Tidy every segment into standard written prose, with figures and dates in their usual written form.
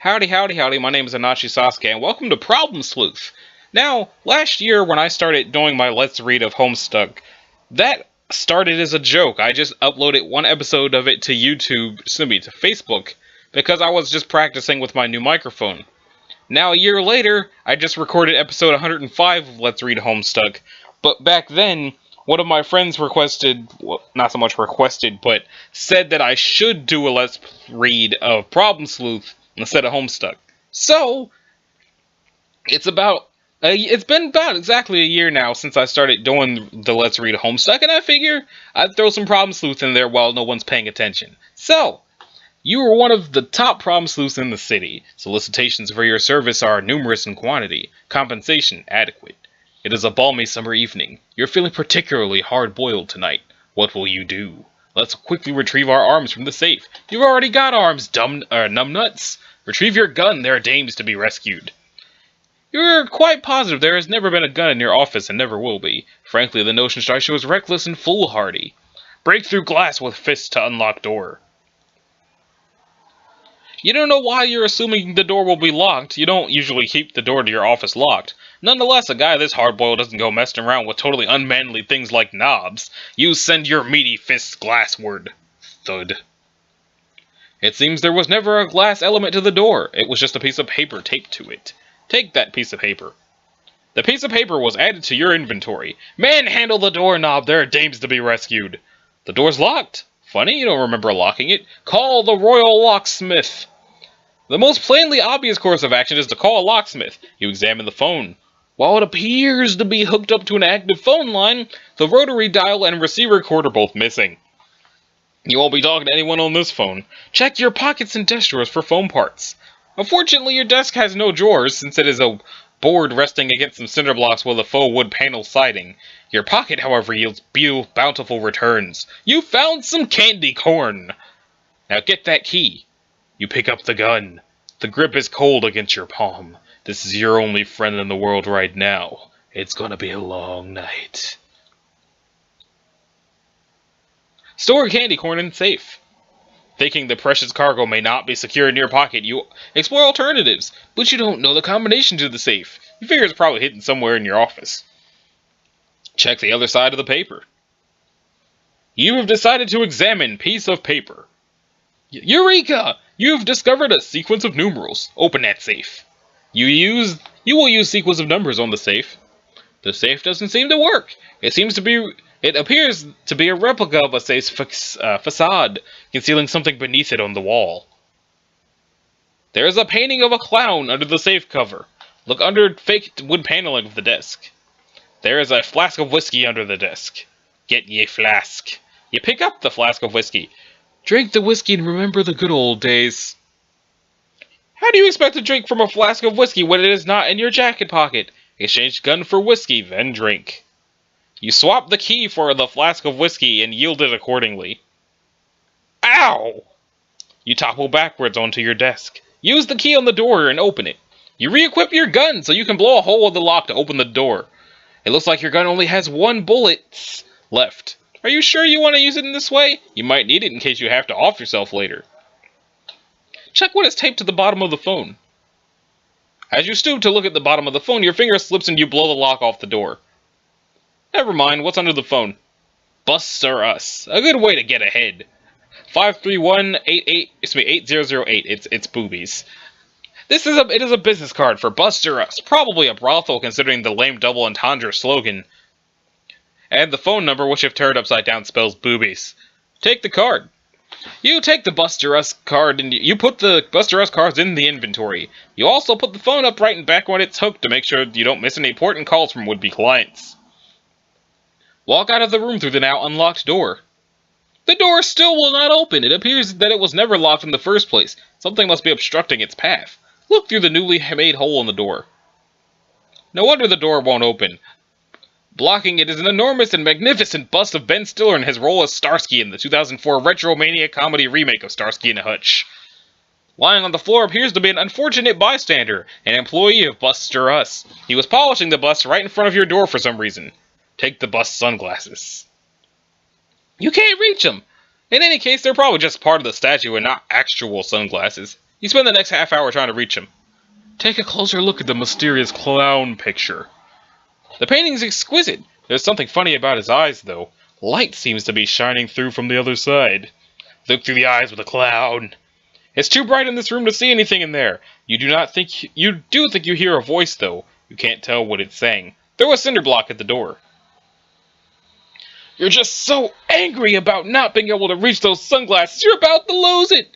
Howdy, howdy, howdy, my name is Anachi Sasuke, and welcome to Problem Sleuth. Now, last year when I started doing my Let's Read of Homestuck, that started as a joke. I just uploaded one episode of it to YouTube, to Facebook, because I was just practicing with my new microphone. Now, a year later, I just recorded episode 105 of Let's Read Homestuck, but back then, one of my friends requested, well, not so much requested, but said that I should do a Let's Read of Problem Sleuth instead of Homestuck. So, it's been about exactly a year now since I started doing the Let's Read Homestuck, and I figure I'd throw some Problem Sleuth in there while no one's paying attention. So, you are one of the top problem sleuths in the city. Solicitations for your service are numerous in quantity. Compensation adequate. It is a balmy summer evening. You're feeling particularly hard-boiled tonight. What will you do? Let's quickly retrieve our arms from the safe. You've already got arms, numbnuts. Retrieve your gun. There are dames to be rescued. You're quite positive there has never been a gun in your office and never will be. Frankly, the notion strikes you as reckless and foolhardy. Break through glass with fists to unlock door. You don't know why you're assuming the door will be locked. You don't usually keep the door to your office locked. Nonetheless, a guy this hard-boiled doesn't go messing around with totally unmanly things like knobs. You send your meaty fists glassward. Thud. It seems there was never a glass element to the door. It was just a piece of paper taped to it. Take that piece of paper. The piece of paper was added to your inventory. Manhandle the doorknob. There are dames to be rescued. The door's locked. Funny, you don't remember locking it. Call the royal locksmith. The most plainly obvious course of action is to call a locksmith. You examine the phone. While it appears to be hooked up to an active phone line, the rotary dial and receiver cord are both missing. You won't be talking to anyone on this phone. Check your pockets and desk drawers for phone parts. Unfortunately, your desk has no drawers since it is a board resting against some cinder blocks with a faux wood panel siding. Your pocket, however, yields bountiful returns. You found some candy corn! Now get that key. You pick up the gun. The grip is cold against your palm. This is your only friend in the world right now. It's gonna be a long night. Store candy corn in safe. Thinking the precious cargo may not be secure in your pocket, you explore alternatives, but you don't know the combination to the safe. You figure it's probably hidden somewhere in your office. Check the other side of the paper. You have decided to examine piece of paper. Eureka! You've discovered a sequence of numerals. Open that safe. You will use sequence of numbers on the safe. The safe doesn't seem to work. It appears to be a replica of a safe's facade, concealing something beneath it on the wall. There is a painting of a clown under the safe cover. Look under fake wood paneling of the desk. There is a flask of whiskey under the desk. Get ye flask. You pick up the flask of whiskey. Drink the whiskey and remember the good old days. How do you expect to drink from a flask of whiskey when it is not in your jacket pocket? Exchange gun for whiskey, then drink. You swap the key for the flask of whiskey and yield it accordingly. Ow! You topple backwards onto your desk. Use the key on the door and open it. You re-equip your gun so you can blow a hole in the lock to open the door. It looks like your gun only has one bullet left. Are you sure you want to use it in this way? You might need it in case you have to off yourself later. Check what is taped to the bottom of the phone. As you stoop to look at the bottom of the phone, your finger slips and you blow the lock off the door. Never mind, what's under the phone? Busts are us. A good way to get ahead. 531-88, 8008. It's boobies. It is a business card for Buster Us, probably a brothel considering the lame double entendre slogan. And the phone number, which if turned upside down spells boobies. Take the card. You take the Buster Us card and you put the Buster Us cards in the inventory. You also put the phone upright and back when it's hooked to make sure you don't miss any important calls from would-be clients. Walk out of the room through the now unlocked door. The door still will not open. It appears that it was never locked in the first place. Something must be obstructing its path. Look through the newly made hole in the door. No wonder the door won't open. Blocking it is an enormous and magnificent bust of Ben Stiller in his role as Starsky in the 2004 Retromania comedy remake of Starsky and Hutch. Lying on the floor appears to be an unfortunate bystander, an employee of Buster Us. He was polishing the bust right in front of your door for some reason. Take the bust sunglasses. You can't reach them. In any case, they're probably just part of the statue and not actual sunglasses. You spend the next half hour trying to reach him. Take a closer look at the mysterious clown picture. The painting's exquisite. There's something funny about his eyes, though. Light seems to be shining through from the other side. Look through the eyes with a clown. It's too bright in this room to see anything in there. You do think you hear a voice, though. You can't tell what it's saying. Throw a cinder block at the door. You're just so angry about not being able to reach those sunglasses, you're about to lose it.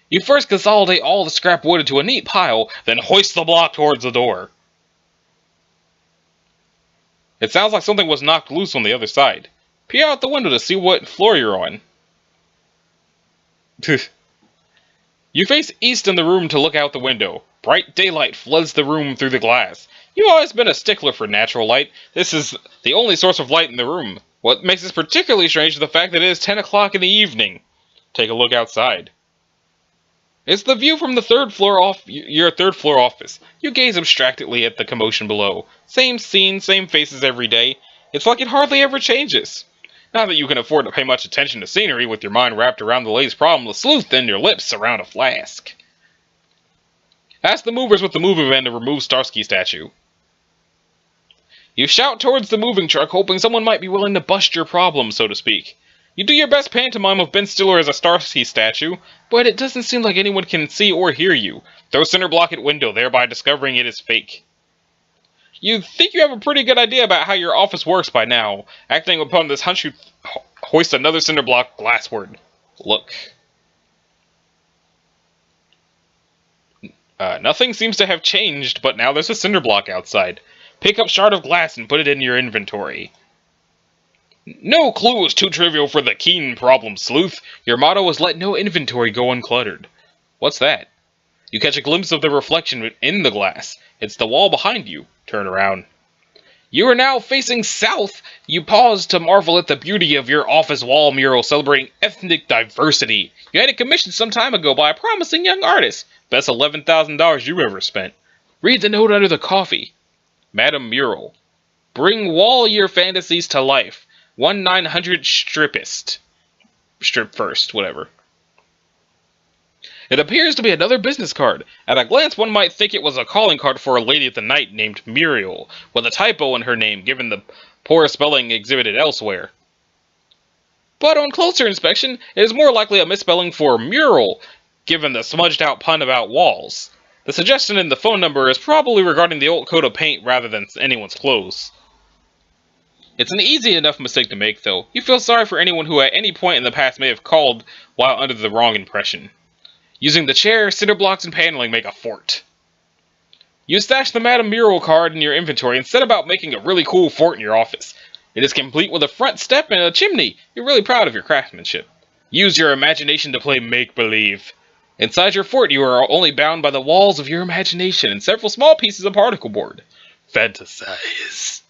You first consolidate all the scrap wood into a neat pile, then hoist the block towards the door. It sounds like something was knocked loose on the other side. Peer out the window to see what floor you're on. You face east in the room to look out the window. Bright daylight floods the room through the glass. You've always been a stickler for natural light. This is the only source of light in the room. What makes this particularly strange is the fact that it is 10 o'clock in the evening. Take a look outside. It's the view from the your third floor office. You gaze abstractedly at the commotion below. Same scene, same faces every day. It's like it hardly ever changes. Not that you can afford to pay much attention to scenery with your mind wrapped around the latest Problem Sleuth and your lips around a flask. Ask the movers with the moving van to remove Starsky statue. You shout towards the moving truck, hoping someone might be willing to bust your problem, so to speak. You do your best pantomime of Ben Stiller as a Starsky statue, but it doesn't seem like anyone can see or hear you. Throw cinder block at window, thereby discovering it is fake. You think you have a pretty good idea about how your office works by now. Acting upon this hunch, you hoist another cinder block glassward. Look. Nothing seems to have changed, but now there's a cinder block outside. Pick up shard of glass and put it in your inventory. No clue is too trivial for the keen Problem Sleuth. Your motto is let no inventory go uncluttered. What's that? You catch a glimpse of the reflection in the glass. It's the wall behind you. Turn around. You are now facing south. You pause to marvel at the beauty of your office wall mural celebrating ethnic diversity. You had it commissioned some time ago by a promising young artist. Best $11,000 you ever spent. Read the note under the coffee. Madam Mural. Bring wall your fantasies to life. 1-900 strippist. Strip first, whatever. It appears to be another business card. At a glance, one might think it was a calling card for a lady of the night named Muriel, with a typo in her name, given the poor spelling exhibited elsewhere. But on closer inspection, it is more likely a misspelling for mural, given the smudged-out pun about walls. The suggestion in the phone number is probably regarding the old coat of paint rather than anyone's clothes. It's an easy enough mistake to make, though. You feel sorry for anyone who at any point in the past may have called while under the wrong impression. Using the chair, cinder blocks, and paneling make a fort. You stash the Madame Mural card in your inventory and set about making a really cool fort in your office. It is complete with a front step and a chimney. You're really proud of your craftsmanship. Use your imagination to play make-believe. Inside your fort, you are only bound by the walls of your imagination and several small pieces of particle board. Fantasize.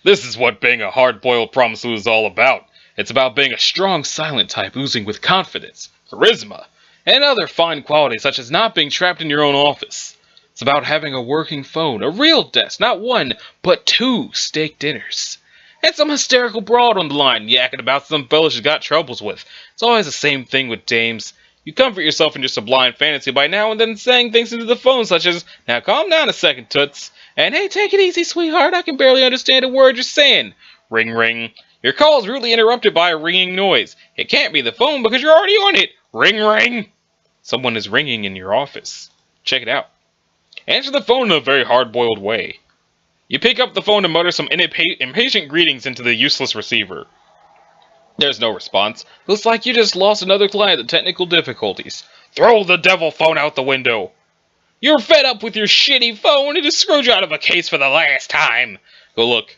This is what being a hard-boiled Problem Sleuth is all about. It's about being a strong, silent type oozing with confidence, charisma, and other fine qualities such as not being trapped in your own office. It's about having a working phone, a real desk, not one, but 2 steak dinners. And some hysterical broad on the line, yakking about some fellas you got troubles with. It's always the same thing with dames. You comfort yourself in your sublime fantasy by now and then saying things into the phone such as, "Now calm down a second, toots," and "Hey, take it easy, sweetheart, I can barely understand a word you're saying." Ring, ring. Your call is rudely interrupted by a ringing noise. It can't be the phone because you're already on it. Ring, ring. Someone is ringing in your office. Check it out. Answer the phone in a very hard-boiled way. You pick up the phone and mutter some impatient greetings into the useless receiver. There's no response. Looks like you just lost another client to technical difficulties. Throw the devil phone out the window. You're fed up with your shitty phone. It has screwed you out of a case for the last time. Go look.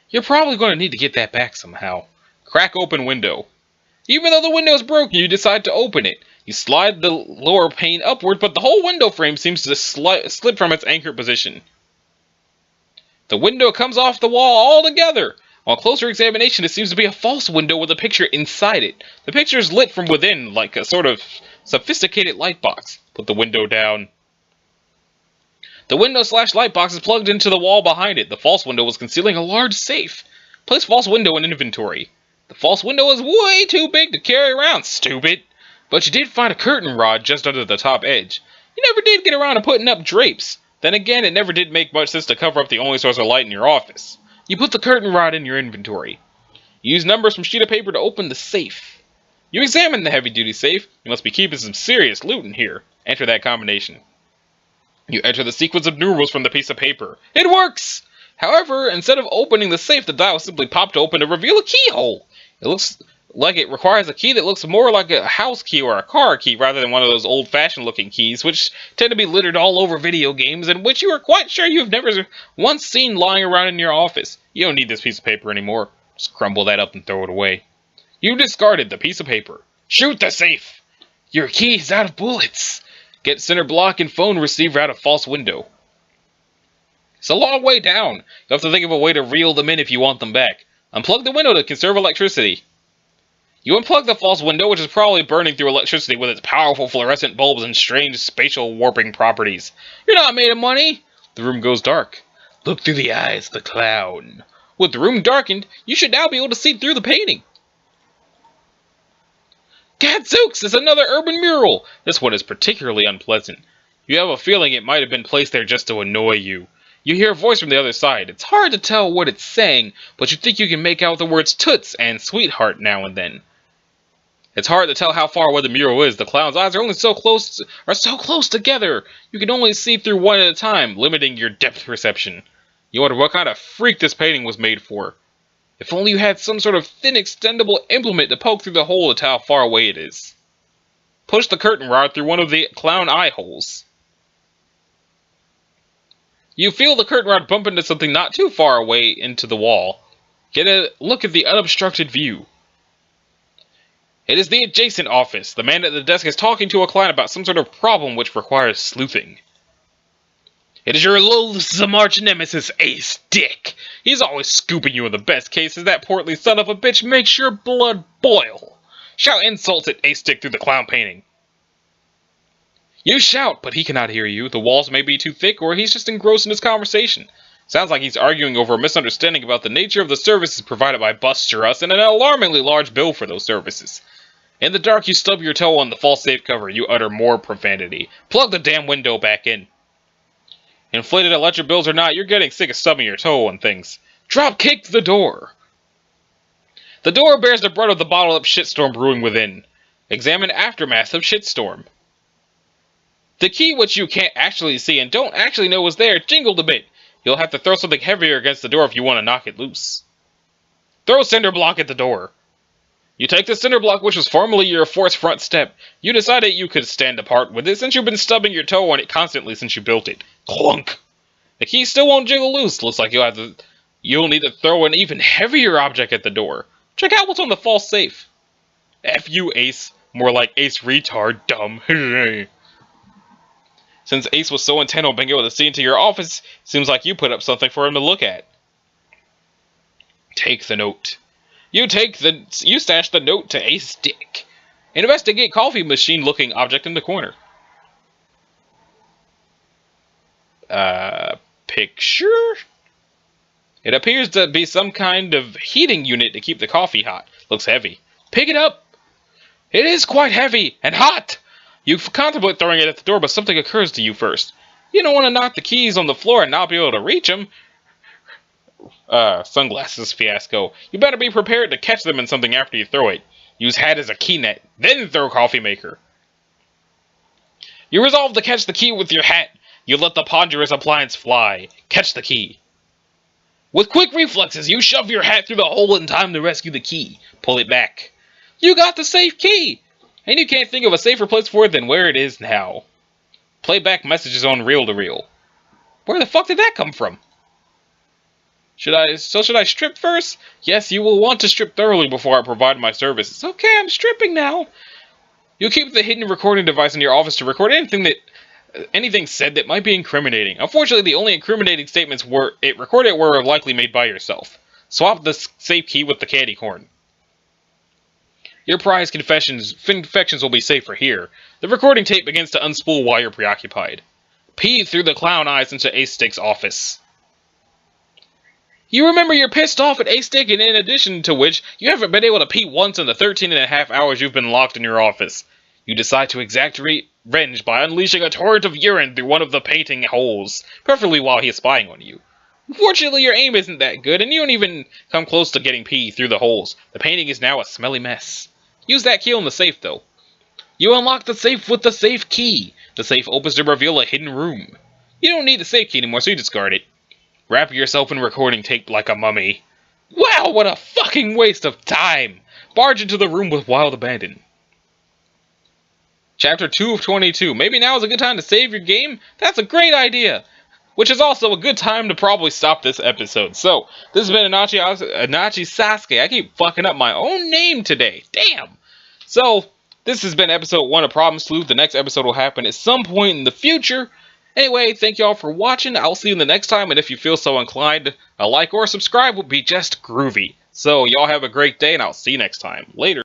You're probably going to need to get that back somehow. Crack open window. Even though the window is broken, you decide to open it. You slide the lower pane upward, but the whole window frame seems to slip from its anchored position. The window comes off the wall altogether. On closer examination, it seems to be a false window with a picture inside it. The picture is lit from within like a sort of sophisticated light box. Put the window down. The window/light box is plugged into the wall behind it. The false window was concealing a large safe. Place false window in inventory. The false window is way too big to carry around, stupid. But you did find a curtain rod just under the top edge. You never did get around to putting up drapes. Then again, it never did make much sense to cover up the only source of light in your office. You put the curtain rod in your inventory. You use numbers from sheet of paper to open the safe. You examine the heavy-duty safe. You must be keeping some serious loot in here. Enter that combination. You enter the sequence of numerals from the piece of paper. It works! However, instead of opening the safe, the dial simply popped open to reveal a keyhole. It looks like it requires a key that looks more like a house key or a car key rather than one of those old-fashioned looking keys, which tend to be littered all over video games and which you are quite sure you've never once seen lying around in your office. You don't need this piece of paper anymore. Just crumble that up and throw it away. You discarded the piece of paper. Shoot the safe! Your key is out of bullets. Get center block and phone receiver out of false window. It's a long way down. You have to think of a way to reel them in if you want them back. Unplug the window to conserve electricity. You unplug the false window, which is probably burning through electricity with its powerful fluorescent bulbs and strange spatial warping properties. You're not made of money. The room goes dark. Look through the eyes of the clown. With the room darkened, you should now be able to see through the painting. Gadzooks! It's another urban mural! This one is particularly unpleasant. You have a feeling it might have been placed there just to annoy you. You hear a voice from the other side. It's hard to tell what it's saying, but you think you can make out the words toots and sweetheart now and then. It's hard to tell how far away the mural is. The clown's eyes are so close together. You can only see through one at a time, limiting your depth perception. You wonder what kind of freak this painting was made for. If only you had some sort of thin extendable implement to poke through the hole to tell how far away it is. Push the curtain rod through one of the clown eye holes. You feel the curtain rod bump into something not too far away into the wall. Get a look at the unobstructed view. It is the adjacent office. The man at the desk is talking to a client about some sort of problem which requires sleuthing. It is your loathsome arch nemesis, Ace Dick. He's always scooping you in the best cases. That portly son of a bitch makes your blood boil. Shout insults at Ace Dick through the clown painting. You shout, but he cannot hear you. The walls may be too thick, or he's just engrossed in his conversation. Sounds like he's arguing over a misunderstanding about the nature of the services provided by Buster Us and an alarmingly large bill for those services. In the dark, you stub your toe on the false safe cover. You utter more profanity. Plug the damn window back in. Inflated electric bills or not, you're getting sick of stubbing your toe on things. Drop kick the door. The door bears the brunt of the bottled up shitstorm brewing within. Examine aftermath of shitstorm. The key, which you can't actually see and don't actually know is there, jingled a bit. You'll have to throw something heavier against the door if you want to knock it loose. Throw cinder block at the door. You take the cinder block, which was formerly your forced front step. You decided you could stand apart with it since you've been stubbing your toe on it constantly since you built it. Clunk! The key still won't jiggle loose. Looks like you'll need to throw an even heavier object at the door. Check out what's on the false safe. F you, Ace. More like Ace retard, dumb. Since Ace was so intent on being able to see into your office, seems like you put up something for him to look at. Take the note. You stash the note to Ace Dick. Investigate coffee machine looking object in the corner. Picture? It appears to be some kind of heating unit to keep the coffee hot. Looks heavy. Pick it up. It is quite heavy and hot. You contemplate throwing it at the door, but something occurs to you first. You don't want to knock the keys on the floor and not be able to reach them. Sunglasses fiasco. You better be prepared to catch them in something after you throw it. Use hat as a key net, then throw coffee maker. You resolve to catch the key with your hat. You let the ponderous appliance fly. Catch the key. With quick reflexes, you shove your hat through the hole in time to rescue the key. Pull it back. You got the safe key! And you can't think of a safer place for it than where it is now. Playback messages on reel-to-reel. Where the fuck did that come from? Should I strip first? Yes, you will want to strip thoroughly before I provide my services. Okay, I'm stripping now. You'll keep the hidden recording device in your office to record anything said that might be incriminating. Unfortunately, the only incriminating statements it recorded were likely made by yourself. Swap the safe key with the candy corn. Your prized confections will be safer here. The recording tape begins to unspool while you're preoccupied. Pee through the clown eyes into Ace Dick's office. You remember you're pissed off at Ace Dick, and in addition to which, you haven't been able to pee once in the 13.5 hours you've been locked in your office. You decide to exact revenge by unleashing a torrent of urine through one of the painting holes, preferably while he is spying on you. Unfortunately, your aim isn't that good, and you don't even come close to getting pee through the holes. The painting is now a smelly mess. Use that key on the safe, though. You unlock the safe with the safe key. The safe opens to reveal a hidden room. You don't need the safe key anymore, so you discard it. Wrap yourself in recording tape like a mummy. Wow, what a fucking waste of time! Barge into the room with wild abandon. Chapter 2 of 22. Maybe now is a good time to save your game? That's a great idea! Which is also a good time to probably stop this episode. So, this has been Anachi Sasuke. I keep fucking up my own name today. Damn! So, this has been episode 1 of Problem Sleuth. The next episode will happen at some point in the future. Anyway, thank y'all for watching. I'll see you in the next time. And if you feel so inclined, a like or a subscribe would be just groovy. So, y'all have a great day, and I'll see you next time. Later.